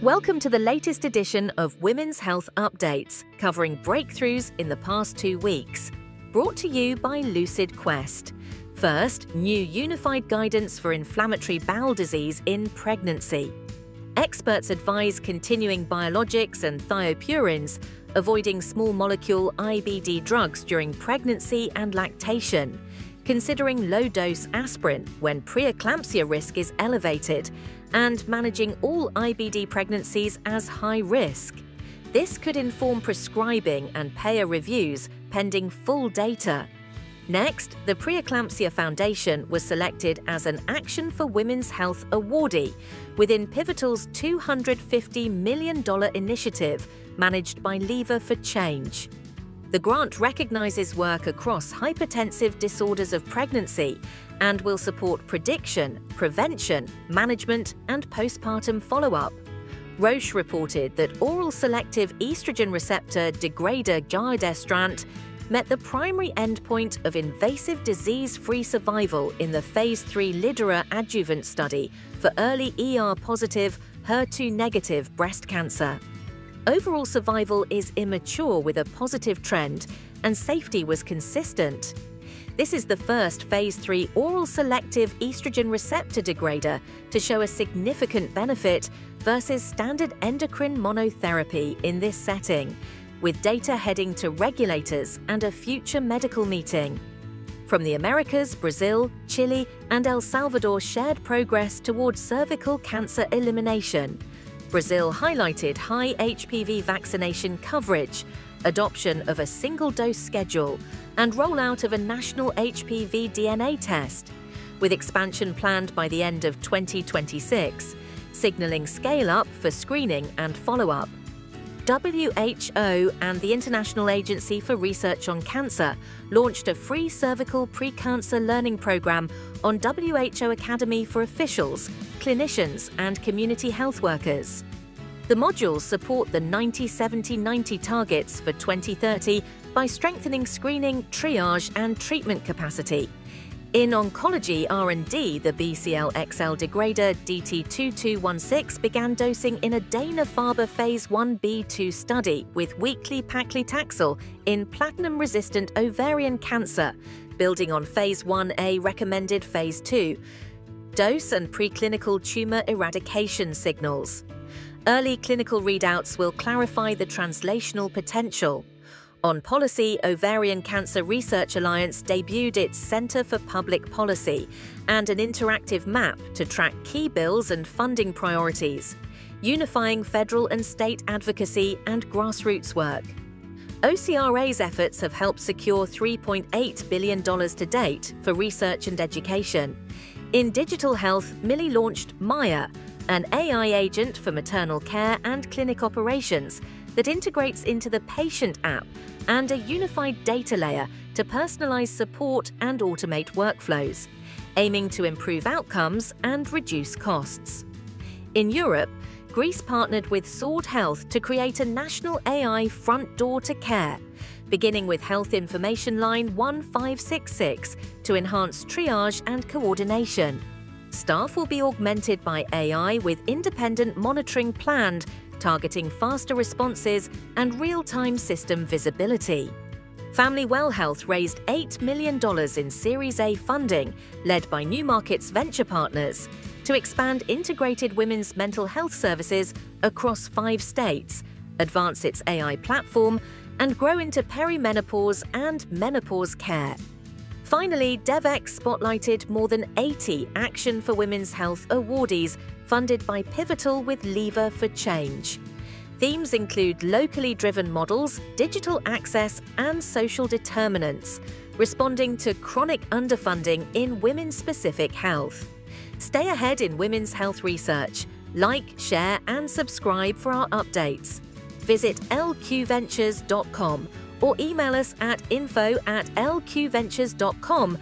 Welcome to the latest edition of Women's Health Updates, covering breakthroughs in the past 2 weeks. Brought to you by Lucid Quest. First, new unified guidance for inflammatory bowel disease in pregnancy. Experts advise continuing biologics and thiopurines, avoiding small molecule IBD drugs during pregnancy and lactation, considering low-dose aspirin when preeclampsia risk is elevated, and managing all IBD pregnancies as high risk. This could inform prescribing and payer reviews pending full data. Next, the Preeclampsia Foundation was selected as an Action for Women's Health awardee within Pivotal's $250 million initiative managed by Lever for Change. The grant recognizes work across hypertensive disorders of pregnancy and will support prediction, prevention, management, and postpartum follow-up. Roche reported that oral selective estrogen receptor degrader giredestrant met the primary endpoint of invasive disease-free survival in the Phase 3 lidERA adjuvant study for early ER-positive, HER2-negative breast cancer. Overall survival is immature with a positive trend, and safety was consistent. This is the first Phase 3 oral selective estrogen receptor degrader to show a significant benefit versus standard endocrine monotherapy in this setting, with data heading to regulators and a future medical meeting. From the Americas, Brazil, Chile, and El Salvador shared progress towards cervical cancer elimination. Brazil highlighted high HPV vaccination coverage, adoption of a single-dose schedule, and rollout of a national HPV DNA test, with expansion planned by the end of 2026, signaling scale-up for screening and follow-up. WHO and the International Agency for Research on Cancer launched a free cervical precancer learning program on WHO Academy for officials, clinicians, and community health workers. The modules support the 90-70-90 targets for 2030 by strengthening screening, triage, and treatment capacity. In oncology R&D, the BCL-XL degrader DT2216 began dosing in a Dana-Farber Phase 1b/2 study with weekly paclitaxel in platinum-resistant ovarian cancer, building on Phase 1a recommended Phase 2 dose and preclinical tumor eradication signals. Early clinical readouts will clarify the translational potential. On policy, Ovarian Cancer Research Alliance debuted its Center for Public Policy and an interactive map to track key bills and funding priorities, unifying federal and state advocacy and grassroots work. OCRA's efforts have helped secure $3.8 billion to date for research and education. In digital health, Millie launched Maia, an AI agent for maternal care and clinic operations that integrates into the patient app and a unified data layer to personalize support and automate workflows, aiming to improve outcomes and reduce costs. In Europe, Greece partnered with SERD Health to create a national AI front door to care, beginning with Health Information Line 1566 to enhance triage and coordination. Staff will be augmented by AI with independent monitoring planned, targeting faster responses and real-time system visibility. FamilyWell Health raised $8 million in Series A funding, led by New Markets Venture Partners, to expand integrated women's mental health services across 5 states, advance its AI platform, and grow into perimenopause and menopause care. Finally, DevX spotlighted more than 80 Action for Women's Health awardees funded by Pivotal with Lever for Change. Themes include locally driven models, digital access, and social determinants, responding to chronic underfunding in women-specific health. Stay ahead in women's health research. Like, share, and subscribe for our updates. Visit lqventures.com or email us at info@lqventures.com